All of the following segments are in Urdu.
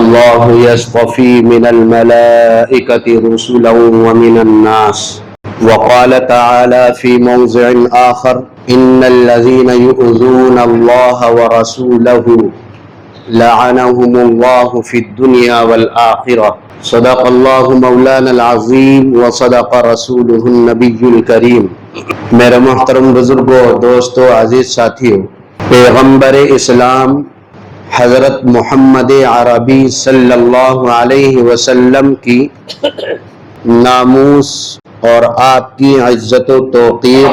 الله يصطفي من الملائكة رسلا ومن الناس. وقال تعالى في موضع آخر: إن الذين يؤذون الله ورسوله لعنهم الله في الدنيا والآخرة. صدق الله مولانا العظیم وصدق رسوله النبی الکریم. میرے محترم بزرگوں، دوستوں، عزیز ساتھیوں، پیغمبر اسلام حضرت محمد عربی صلی اللہ علیہ وسلم کی ناموس اور آپ کی عزت و توقیر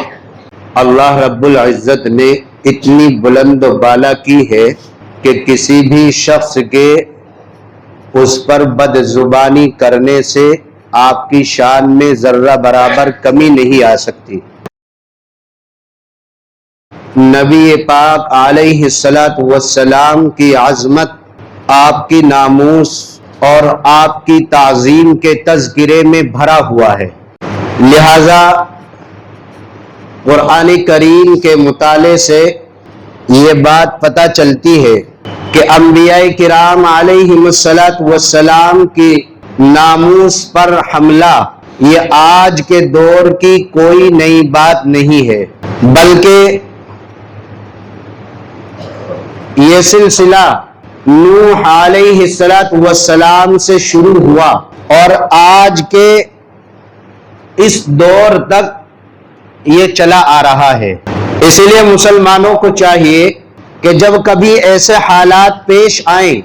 اللہ رب العزت نے اتنی بلند و بالا کی ہے کہ کسی بھی شخص کے اس پر بد زبانی کرنے سے آپ کی شان میں ذرہ برابر کمی نہیں آ سکتی. نبی پاک علیہ السلام کی عظمت آپ کی ناموس اور آپ کی تعظیم کے تذکرے میں بھرا ہوا ہے. لہذا قرآن کریم کے مطالعے سے یہ بات پتہ چلتی ہے کہ انبیاء کرام علیہ السلام کی ناموس پر حملہ یہ آج کے دور کی کوئی نئی بات نہیں ہے، بلکہ یہ سلسلہ نوح علیہ السلام سے شروع ہوا اور آج کے اس دور تک یہ چلا آ رہا ہے. اسی لیے مسلمانوں کو چاہیے کہ جب کبھی ایسے حالات پیش آئیں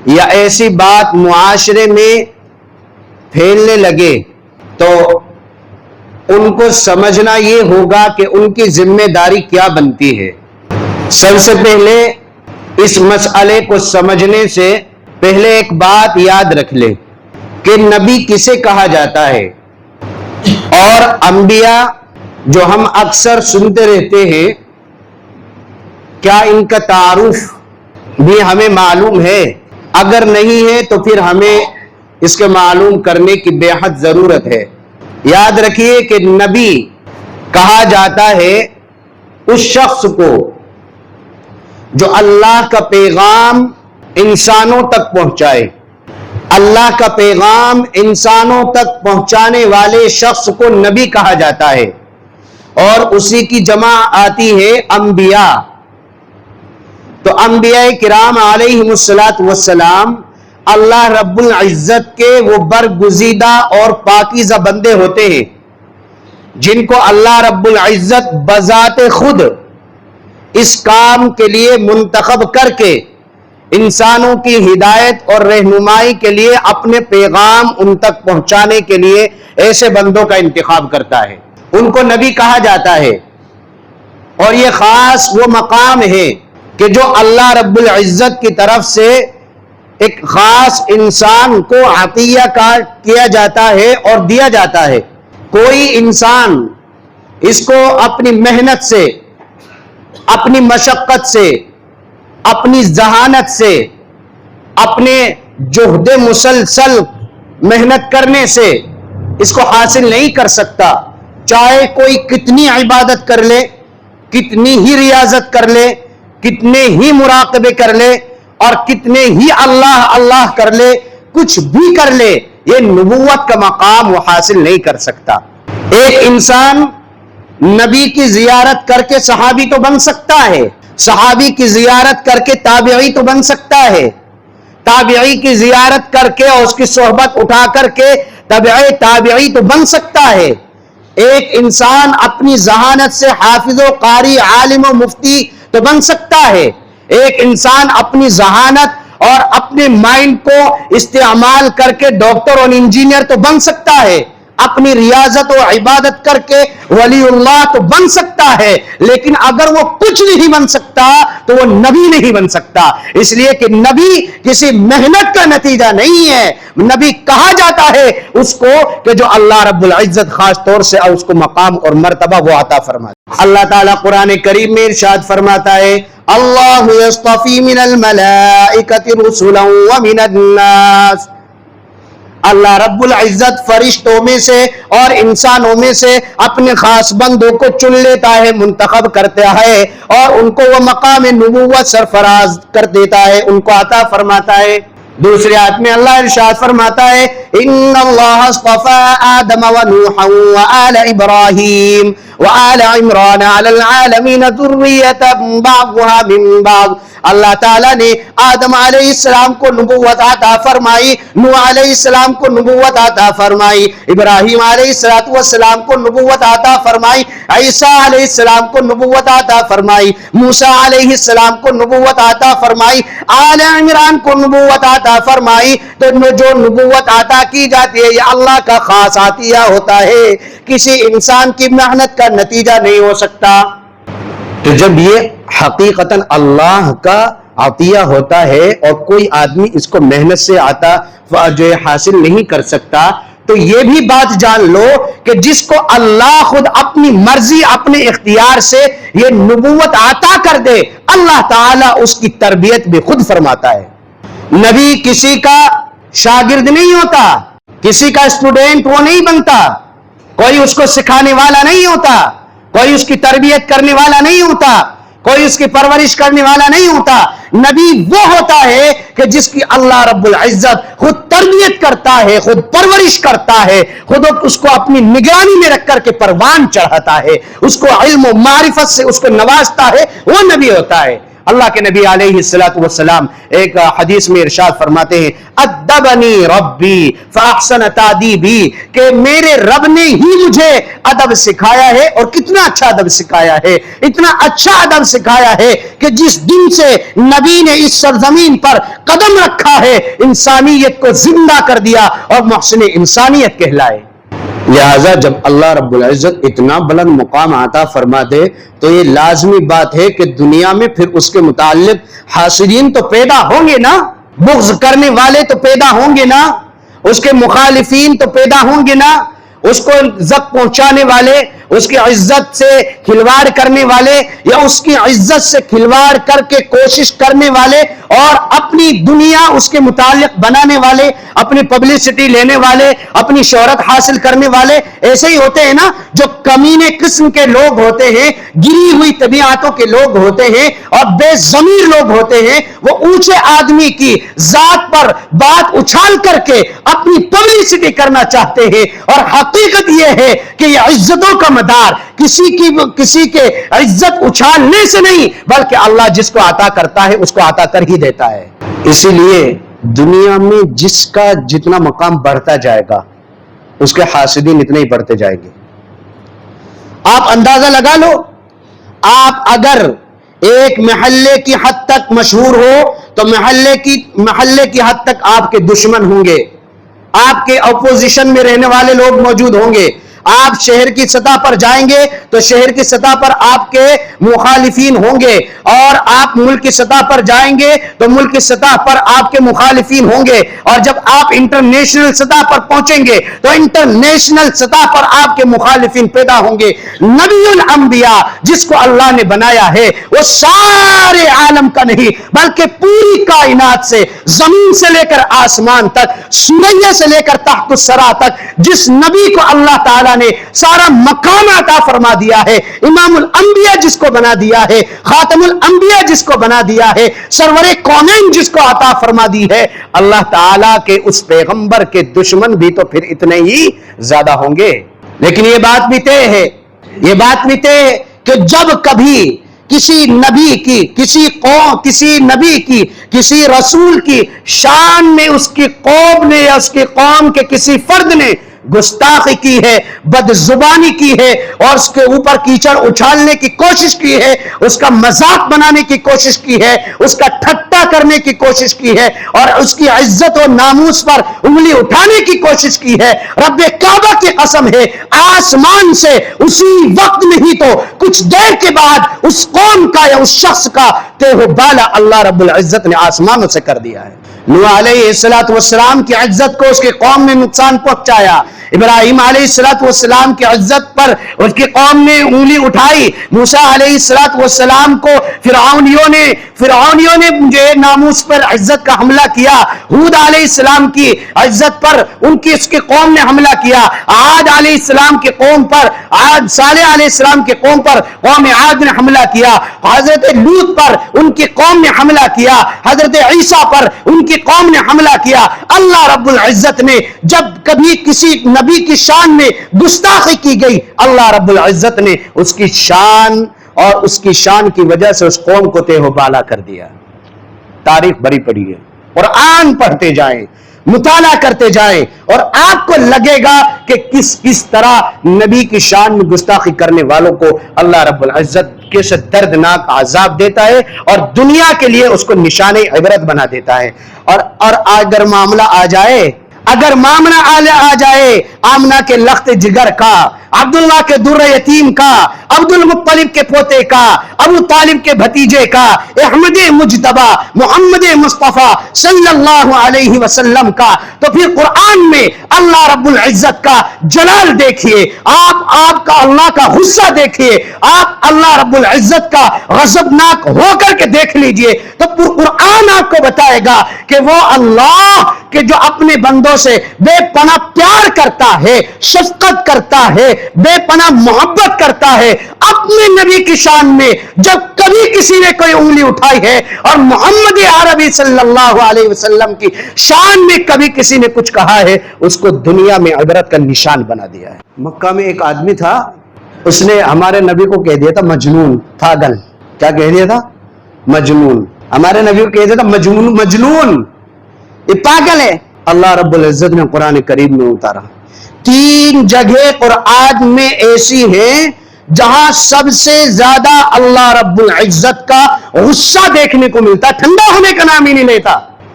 یا ایسی بات معاشرے میں پھیلنے لگے تو ان کو سمجھنا یہ ہوگا کہ ان کی ذمہ داری کیا بنتی ہے. سب سے پہلے اس مسئلے کو سمجھنے سے پہلے ایک بات یاد رکھ لیں کہ نبی کسے کہا جاتا ہے، اور انبیاء جو ہم اکثر سنتے رہتے ہیں کیا ان کا تعارف بھی ہمیں معلوم ہے؟ اگر نہیں ہے تو پھر ہمیں اس کے معلوم کرنے کی بے حد ضرورت ہے. یاد رکھیے کہ نبی کہا جاتا ہے اس شخص کو جو اللہ کا پیغام انسانوں تک پہنچائے. اللہ کا پیغام انسانوں تک پہنچانے والے شخص کو نبی کہا جاتا ہے، اور اسی کی جمع آتی ہے انبیاء. تو انبیاء کرام علیہ السلام اللہ رب العزت کے وہ برگزیدہ اور پاکیزہ بندے ہوتے ہیں جن کو اللہ رب العزت بذات خود اس کام کے لیے منتخب کر کے انسانوں کی ہدایت اور رہنمائی کے لیے اپنے پیغام ان تک پہنچانے کے لیے ایسے بندوں کا انتخاب کرتا ہے. ان کو نبی کہا جاتا ہے، اور یہ خاص وہ مقام ہے کہ جو اللہ رب العزت کی طرف سے ایک خاص انسان کو عطیہ کیا جاتا ہے اور دیا جاتا ہے. کوئی انسان اس کو اپنی محنت سے، اپنی مشقت سے، اپنی ذہانت سے، اپنے جہد مسلسل محنت کرنے سے اس کو حاصل نہیں کر سکتا. چاہے کوئی کتنی عبادت کر لے، کتنی ہی ریاضت کر لے، کتنے ہی مراقبے کر لے اور کتنے ہی اللہ اللہ کر لے، کچھ بھی کر لے، یہ نبوت کا مقام وہ حاصل نہیں کر سکتا. ایک انسان نبی کی زیارت کر کے صحابی تو بن سکتا ہے، صحابی کی زیارت کر کے تابعی تو بن سکتا ہے، تابعی کی زیارت کر کے اور اس کی صحبت اٹھا کر کے تابعی تو بن سکتا ہے. ایک انسان اپنی ذہانت سے حافظ و قاری، عالم و مفتی تو بن سکتا ہے. ایک انسان اپنی ذہانت اور اپنے مائنڈ کو استعمال کر کے ڈاکٹر اور انجینئر تو بن سکتا ہے. اپنی ریاضت و عبادت کر کے ولی اللہ تو بن سکتا ہے، لیکن اگر وہ کچھ نہیں بن سکتا تو وہ نبی نہیں بن سکتا. اس لیے کہ نبی کسی محنت کا نتیجہ نہیں ہے. نبی کہا جاتا ہے اس کو کہ جو اللہ رب العزت خاص طور سے اس کو مقام اور مرتبہ وہ عطا فرماتا. اللہ تعالیٰ قرآن کریم میں ارشاد فرماتا ہے: اللہ یصطفی من الملائکۃ رسلا ومن الناس. اللہ رب العزت فرشتوں میں سے اور انسانوں میں سے اپنے خاص بندوں کو چن لیتا ہے، منتخب کرتا ہے، اور ان کو وہ مقام نبوت سرفراز کر دیتا ہے، ان کو عطا فرماتا ہے. دوسری آیت میں اللہ ارشاد فرماتا ہے ان اللہ اصطفى آدم ونوحا وآل ابراہیم وآل عمران علی العالمین ذریۃ بعضها من بعض. اللہ تعالیٰ نے آدم علیہ السلام کو نبوت عطا فرمائی، نوح علیہ السلام کو نبوت عطا فرمائی، ابراہیم علیہ السلام کو نبوت عطا فرمائی، عیسیٰ علیہ السلام کو نبوت عطا فرمائی، موسیٰ علیہ السلام کو نبوت عطا فرمائی، آل عمران کو نبوت عطا فرمائی. تو جو نبوت عطا کی جاتی ہے یہ اللہ کا خاص عطیہ ہوتا ہے، کسی انسان کی محنت کا نتیجہ نہیں ہو سکتا. تو جب یہ حقیقتاً اللہ کا عطیہ ہوتا ہے اور کوئی آدمی اس کو محنت سے عطا جو حاصل نہیں کر سکتا، تو یہ بھی بات جان لو کہ جس کو اللہ خود اپنی مرضی اپنے اختیار سے یہ نبوت عطا کر دے، اللہ تعالیٰ اس کی تربیت بھی خود فرماتا ہے. نبی کسی کا شاگرد نہیں ہوتا، کسی کا اسٹوڈنٹ وہ نہیں بنتا، کوئی اس کو سکھانے والا نہیں ہوتا، کوئی اس کی تربیت کرنے والا نہیں ہوتا، کوئی اس کی پرورش کرنے والا نہیں ہوتا. نبی وہ ہوتا ہے کہ جس کی اللہ رب العزت خود تربیت کرتا ہے، خود پرورش کرتا ہے، خود اس کو اپنی نگرانی میں رکھ کر کے پروان چڑھاتا ہے، اس کو علم و معرفت سے اس کو نوازتا ہے، وہ نبی ہوتا ہے. اللہ کے نبی علیہ السلام ایک حدیث میں ارشاد فرماتے ہیں ادبنی ربی فاحسن تادیبی، کہ میرے رب نے ہی مجھے ادب سکھایا ہے. اور کتنا اچھا ادب سکھایا ہے، اتنا اچھا ادب سکھایا ہے کہ جس دن سے نبی نے اس سرزمین پر قدم رکھا ہے انسانیت کو زندہ کر دیا اور محسن انسانیت کہلائے. لہذا جب اللہ رب العزت اتنا بلند مقام عطا فرما دے تو یہ لازمی بات ہے کہ دنیا میں پھر اس کے متعلق حاسدین تو پیدا ہوں گے نا، بغض کرنے والے تو پیدا ہوں گے نا، اس کے مخالفین تو پیدا ہوں گے نا، اس کو زخم پہنچانے والے، اس کی عزت سے کھلواڑ کرنے والے یا اس کی عزت سے کھلواڑ کر کے کوشش کرنے والے اور اپنی دنیا اس کے متعلق بنانے والے، اپنی پبلسٹی لینے والے، اپنی شہرت حاصل کرنے والے ایسے ہی ہوتے ہیں نا. جو کمینے قسم کے لوگ ہوتے ہیں، گری ہوئی طبیعتوں کے لوگ ہوتے ہیں اور بے ضمیر لوگ ہوتے ہیں، وہ اونچے آدمی کی ذات پر بات اچھال کر کے اپنی پبلسٹی کرنا چاہتے ہیں. اور حقیقت یہ ہے کہ یہ عزتوں کا مدار کسی کے عزت اچھالنے سے نہیں بلکہ اللہ جس کو عطا کرتا ہے اس کو عطا کر ہی دیتا ہے. اسی لیے دنیا میں جس کا جتنا مقام بڑھتا جائے گا اس کے حاسدین اتنے ہی بڑھتے جائیں گے. آپ اندازہ لگا لو، آپ اگر ایک محلے کی حد تک مشہور ہو تو محلے کی حد تک آپ کے دشمن ہوں گے، آپ کے اپوزیشن میں رہنے والے لوگ موجود ہوں گے. آپ شہر کی سطح پر جائیں گے تو شہر کی سطح پر آپ کے مخالفین ہوں گے، اور آپ ملک کی سطح پر جائیں گے تو ملک کی سطح پر آپ کے مخالفین ہوں گے، اور جب آپ انٹرنیشنل سطح پر پہنچیں گے تو انٹرنیشنل سطح پر آپ کے مخالفین پیدا ہوں گے. نبی الانبیاء جس کو اللہ نے بنایا ہے وہ سارے عالم کا نہیں بلکہ پوری کائنات سے، زمین سے لے کر آسمان تک، سوریا سے لے کر تحت الثری تک، جس نبی کو اللہ تعالیٰ نے سارا مقام عطا فرما دیا ہے، امام الانبیاء جس کو بنا دیا ہے، خاتم الانبیاء جس کو بنا دیا ہے، سرور کونین جس کو عطا فرما دی ہے، اللہ تعالیٰ کے اس پیغمبر کے دشمن بھی تو پھر اتنے ہی زیادہ ہوں گے. لیکن یہ بات بھی طے ہے کہ جب کبھی کسی نبی کی، کسی قوم، کسی نبی کی، کسی رسول کی شان میں اس کی قوم نے یا اس کی قوم کے کسی فرد نے گستاخی کی ہے، بد زبانی کی ہے اور اس کے اوپر کیچڑ اچھالنے کی کوشش کی ہے، اس کا مذاق بنانے کی کوشش کی ہے، اس کا ٹھٹا کرنے کی کوشش کی ہے اور اس کی عزت و ناموس پر انگلی اٹھانے کی کوشش کی ہے، رب کعبہ کی قسم ہے آسمان سے اسی وقت نہیں تو کچھ دیر کے بعد اس قوم کا یا اس شخص کا تیہ بالا اللہ رب العزت نے آسمانوں سے کر دیا ہے. نوح علیہ السلام کی عزت کو اس کی قوم نے نقصان پہنچایا، ابراہیم علیہ السلام کی عزت پر اس کی قوم نے انگلی اٹھائی، موسیٰ علیہ السلام کو فرعونیوں نے فرعونیوں نے جو ہے ناموس پر عزت کا حملہ کیا، ہود علیہ السلام کی عزت پر ان کی اس کی قوم نے حملہ کیا، عاد علیہ السلام کی قوم پر، عاد صالح علیہ السلام کی قوم پر قوم عاد نے حملہ کیا، حضرت لوط پر ان کی قوم نے حملہ کیا، حضرت عیسیٰ پر ان کی قوم نے حملہ کیا۔ اللہ رب العزت نے جب کبھی کسی نبی کی شان میں گستاخی کی گئی، اللہ رب العزت نے اس کی شان اور اس کی شان کی وجہ سے اس قوم کو تہ و بالا کر دیا۔ تاریخ بڑی پڑی ہے، قرآن پڑھتے جائیں، مطالعہ کرتے جائیں، اور آپ کو لگے گا کہ کس طرح نبی کی شان میں گستاخی کرنے والوں کو اللہ رب العزت کیسے دردناک عذاب دیتا ہے اور دنیا کے لیے اس کو نشان عبرت بنا دیتا ہے۔ اور اگر معاملہ آ جائے آمنہ کے لخت جگر کا، عبداللہ کے در یتیم کا، عبد المطلب کے پوتے کا، ابو طالب کے بھتیجے کا، احمد مجتبی محمد مصطفیٰ صلی اللہ علیہ وسلم کا، تو پھر قرآن میں اللہ رب العزت کا جلال دیکھیے، آپ کا اللہ کا غصہ دیکھیے، آپ اللہ رب العزت کا غضبناک ہو کر کے دیکھ لیجئے، تو قرآن آپ کو بتائے گا کہ وہ اللہ کہ جو اپنے بندوں سے بے پناہ پیار کرتا ہے، شفقت کرتا ہے، بے پناہ محبت کرتا ہے، اپنے نبی کی شان میں جب کبھی کسی نے کوئی انگلی اٹھائی ہے اور محمد عربی صلی اللہ علیہ وسلم کی شان میں کبھی کسی نے کچھ کہا ہے، اس کو دنیا میں عبرت کا نشان بنا دیا ہے۔ مکہ میں ایک آدمی تھا، اس نے ہمارے نبی کو کہہ دیا تھا مجنون، پاگل۔ کیا کہہ دیا تھا؟ مجنون۔ ہمارے نبی کو کہہ دیا تھا مجنون، یہ پاگل ہے۔ اللہ رب العزت نے قرآن کریم میں اتارا 3 جگہ قرآن میں ایسی ہیں جہاں سب سے زیادہ اللہ رب العزت کا غصہ دیکھنے کو ملتا، ٹھنڈا ہونے کا نام ہی نہیں لیتا۔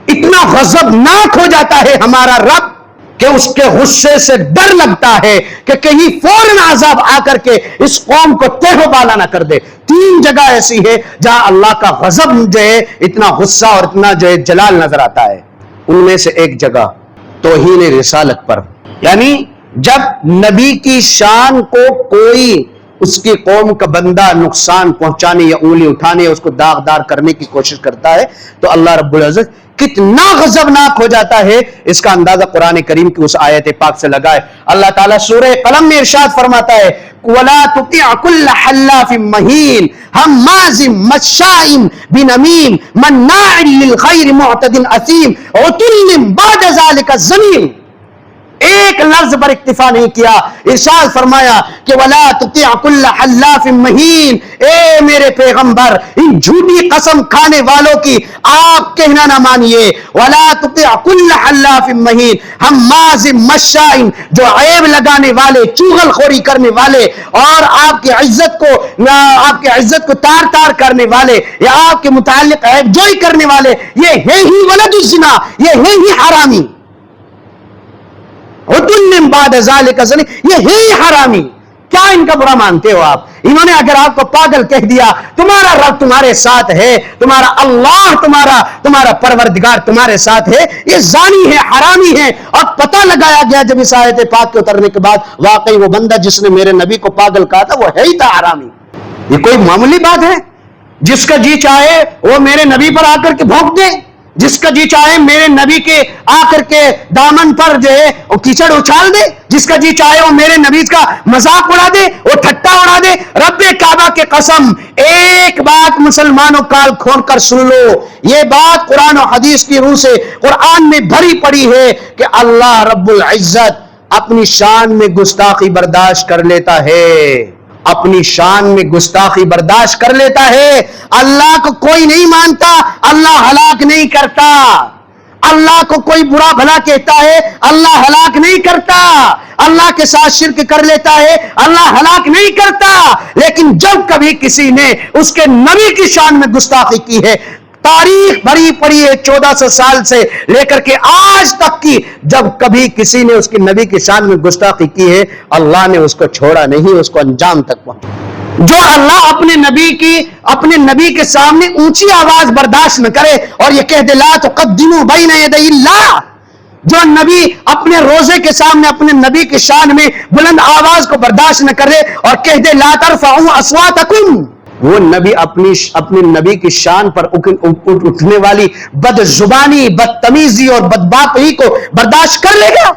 اتنا غضبناک ہو جاتا ہے ہمارا رب کہ اس کے غصے سے ڈر لگتا ہے کہ کہیں فوراً عذاب آ کر کے اس قوم کو تہ و بالا نہ کر دے۔ 3 جگہ ایسی ہے جہاں اللہ کا غضب جو ہے اتنا غصہ اور اتنا جو ہے جلال نظر آتا ہے۔ ان میں سے ایک جگہ توہین رسالت پر، یعنی جب نبی کی شان کو کوئی اس کی قوم کا بندہ نقصان پہنچانے یا انگلی اٹھانے یا اس کو داغدار کرنے کی کوشش کرتا ہے تو اللہ رب العزت کتنا غضبناک ہو جاتا ہے، اس کا اندازہ قرآن کریم کی اس آیت پاک سے لگائے۔ اللہ تعالیٰ سورہ قلم میں ارشاد فرماتا ہے وَلَا تُطِعْ كُلَّ حَلَّافٍ مَّهِينٍ هَمَّازٍ مَّشَّاءٍ بِنَمِيمٍ مَّنَّاعٍ لِّلْخَيْرِ مُعْتَدٍ أَثِيمٍ عُتُلٍّ بَعْدَ ذَلِكَ زَنِيمٍ۔ ایک لفظ پر اکتفا نہیں کیا، ارشاد فرمایا کہ وَلَا تُطِعْ كُلَّ حَلَّافٍ مَّهِينٍ، اے میرے پیغمبر ان جھوٹی قسم کھانے والوں کی آپ کہنا نہ مانیے۔ وَلَا تُطِعْ كُلَّ حَلَّافٍ مَّهِينٍ هَمَّازٍ مَّشَّاءٍ، جو عیب لگانے والے، چغل خوری کرنے والے اور آپ کی عزت کو تار تار کرنے والے یا آپ کے متعلق عیب جوئی کرنے والے، یہ ہے ہی ولد الزنا، یہ ہے ہی حرامی۔ عُتُلٍّ بَعْدَ ذَلِكَ زَنِيمٍ، یہ ہے ہی حرامی۔ کیا ان کا برا مانتے ہو آپ؟ انہوں نے اگر آپ کو پاگل کہہ دیا، تمہارا رب تمہارے ساتھ ہے، تمہارا اللہ تمہارا پروردگار تمہارے ساتھ ہے، یہ زانی ہے، حرامی ہے۔ اور پتہ لگایا گیا جب اس آیت پاک کے اترنے کے بعد واقعی وہ بندہ جس نے میرے نبی کو پاگل کہا تھا وہ ہے ہی تھا حرامی۔ یہ کوئی معمولی بات ہے؟ جس کا جی چاہے وہ میرے نبی پر آ کر کے بھونک دے، جس کا جی چاہے میرے نبی کے آ کر کے دامن پر جو ہے وہ کیچڑ اچھال دے، جس کا جی چاہے وہ میرے نبی کا مذاق اڑا دے، وہ ٹھٹا اڑا دے۔ رب کعبہ کے قسم ایک بات مسلمانوں کال کھول کر سن لو، یہ بات قرآن و حدیث کی روح سے قرآن میں بھری پڑی ہے کہ اللہ رب العزت اپنی شان میں گستاخی برداشت کر لیتا ہے، اپنی شان میں گستاخی برداشت کر لیتا ہے۔ اللہ کو کوئی نہیں مانتا، اللہ ہلاک نہیں کرتا۔ اللہ کو کوئی برا بھلا کہتا ہے، اللہ ہلاک نہیں کرتا۔ اللہ کے ساتھ شرک کر لیتا ہے، اللہ ہلاک نہیں کرتا۔ لیکن جب کبھی کسی نے اس کے نبی کی شان میں گستاخی کی ہے، تاریخ بھری پڑی ہے 1400 سال سے لے کر کے آج تک کی، جب کبھی کسی نے اس کے نبی کی شان میں گستاخی کی ہے اللہ نے اس کو چھوڑا نہیں، اس کو انجام تک پہنچا۔ جو اللہ اپنے نبی کے سامنے اونچی آواز برداشت نہ کرے اور یہ کہہ دے لا تقدموا بین یدی اللہ، جو نبی اپنے روزے کے سامنے اپنے نبی کی شان میں بلند آواز کو برداشت نہ کرے اور کہہ دے لا ترفعوا اصواتکم وہ نبی اپنے نبی کی شان پر اٹھنے والی بد زبانی، بدتمیزی اور بدباقی کو برداشت کر لے گا؟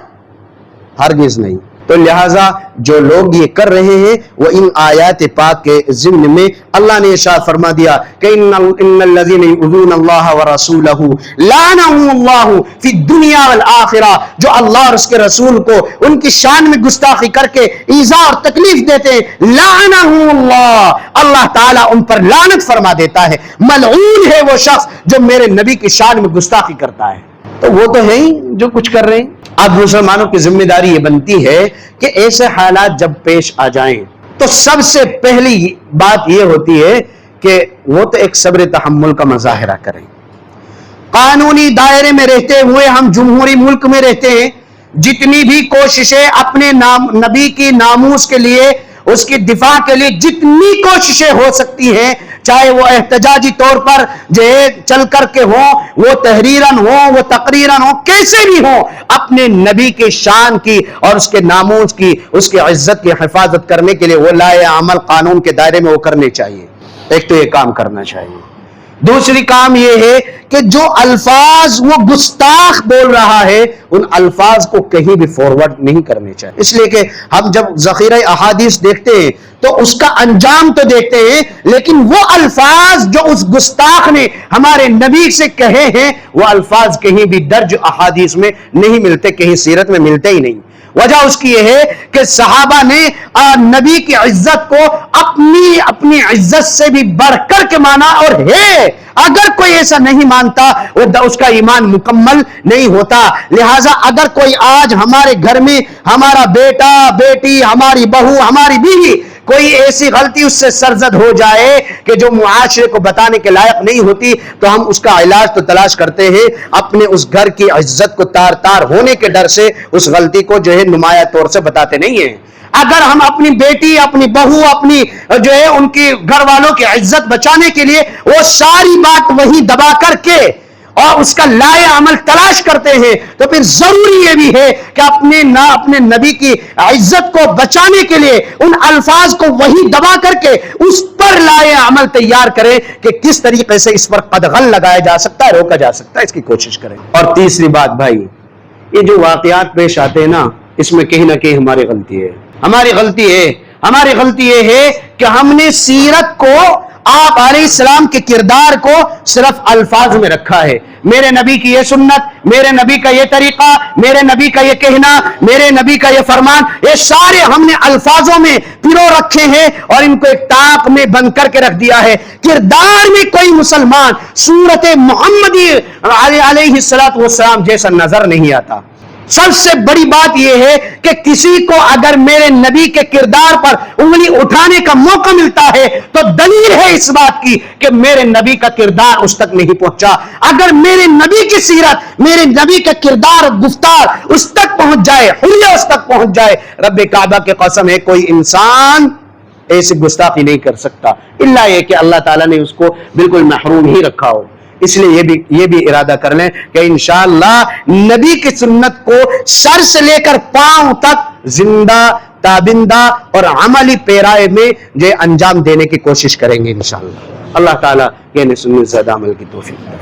ہرگز نہیں۔ تو لہٰذا جو لوگ یہ کر رہے ہیں وہ ان آیات پاک کے ضمن میں اللہ نے ارشاد فرما دیا کہ ان الذین یؤذون اللہ ورسولہ لعنهم اللہ فی الدنیا والآخرہ، جو اللہ اور اس کے رسول کو ان کی شان میں گستاخی کر کے ایذا اور تکلیف دیتے ہیں، لعنهم اللہ، اللہ تعالیٰ ان پر لعنت فرما دیتا ہے، ملعون ہے وہ شخص جو میرے نبی کی شان میں گستاخی کرتا ہے۔ تو وہ تو ہے ہی جو کچھ کر رہے ہیں۔ اب مسلمانوں کی ذمہ داری یہ بنتی ہے کہ ایسے حالات جب پیش آ جائیں تو سب سے پہلی بات یہ ہوتی ہے کہ وہ تو ایک صبر تحمل کا مظاہرہ کریں۔ قانونی دائرے میں رہتے ہوئے ہم جمہوری ملک میں رہتے ہیں، جتنی بھی کوششیں اپنے نبی کی ناموس کے لیے، اس کی دفاع کے لیے جتنی کوششیں ہو سکتی ہیں، چاہے وہ احتجاجی طور پر جو چل کر کے ہوں، وہ تحریراً ہوں، وہ تقریراً ہوں، کیسے بھی ہوں، اپنے نبی کی شان کی اور اس کے ناموس کی، اس کی عزت کی حفاظت کرنے کے لیے وہ لائے عمل قانون کے دائرے میں وہ کرنے چاہیے۔ ایک تو یہ کام کرنا چاہیے۔ دوسری کام یہ ہے کہ جو الفاظ وہ گستاخ بول رہا ہے ان الفاظ کو کہیں بھی فارورڈ نہیں کرنے چاہیے، اس لیے کہ ہم جب ذخیرہ احادیث دیکھتے ہیں تو اس کا انجام تو دیکھتے ہیں، لیکن وہ الفاظ جو اس گستاخ نے ہمارے نبی سے کہے ہیں وہ الفاظ کہیں بھی درج احادیث میں نہیں ملتے، کہیں سیرت میں ملتے ہی نہیں۔ وجہ اس کی یہ ہے کہ صحابہ نے نبی کی عزت کو اپنی عزت سے بھی بڑھ کر کے مانا، اور ہے اگر کوئی ایسا نہیں مانتا اس کا ایمان مکمل نہیں ہوتا۔ لہٰذا اگر کوئی آج ہمارے گھر میں ہمارا بیٹا، بیٹی، ہماری بہو، ہماری بیوی کوئی ایسی غلطی اس سے سرزد ہو جائے کہ جو معاشرے کو بتانے کے لائق نہیں ہوتی، تو ہم اس کا علاج تو تلاش کرتے ہیں، اپنے اس گھر کی عزت کو تار تار ہونے کے ڈر سے اس غلطی کو جو ہے نمایاں طور سے بتاتے نہیں ہیں۔ اگر ہم اپنی بیٹی، اپنی بہو، اپنی جو ہے ان کی گھر والوں کی عزت بچانے کے لیے وہ ساری بات وہی دبا کر کے اور اس کا لائے عمل تلاش کرتے ہیں، تو پھر ضروری یہ بھی ہے کہ اپنے نبی کی عزت کو بچانے کے لیے ان الفاظ کو وہی دبا کر کے اس پر لائے عمل تیار کریں کہ کس طریقے سے اس پر قدغن لگایا جا سکتا ہے، روکا جا سکتا ہے، اس کی کوشش کریں۔ اور تیسری بات بھائی، یہ جو واقعات پیش آتے ہیں نا، اس میں کہیں نہ کہیں ہماری غلطی ہے۔ ہماری غلطی یہ ہے کہ ہم نے سیرت کو، آپ علیہ السلام کے کردار کو صرف الفاظ میں رکھا ہے۔ میرے نبی کی یہ سنت، میرے نبی کا یہ طریقہ، میرے نبی کا یہ کہنا، میرے نبی کا یہ فرمان، یہ سارے ہم نے الفاظوں میں پیرو رکھے ہیں اور ان کو ایک طاق میں بند کر کے رکھ دیا ہے۔ کردار میں کوئی مسلمان صورت محمدی علیہ السلام جیسا نظر نہیں آتا۔ سب سے بڑی بات یہ ہے کہ کسی کو اگر میرے نبی کے کردار پر انگلی اٹھانے کا موقع ملتا ہے تو دلیل ہے اس بات کی کہ میرے نبی کا کردار اس تک نہیں پہنچا۔ اگر میرے نبی کی سیرت، میرے نبی کا کردار، گفتار اس تک پہنچ جائے، حلیہ اس تک پہنچ جائے، رب کعبہ کی قسم ہے کوئی انسان ایسی گستاخی نہیں کر سکتا، الا یہ کہ اللہ تعالیٰ نے اس کو بالکل محروم ہی رکھا ہو۔ اس لیے یہ بھی ارادہ کر لیں کہ انشاءاللہ نبی کی سنت کو سر سے لے کر پاؤں تک زندہ، تابندہ اور عملی پیرائے میں جو انجام دینے کی کوشش کریں گے انشاءاللہ۔ اللہ تعالیٰ یعنی سنت زیادہ عمل کی توفیق دے۔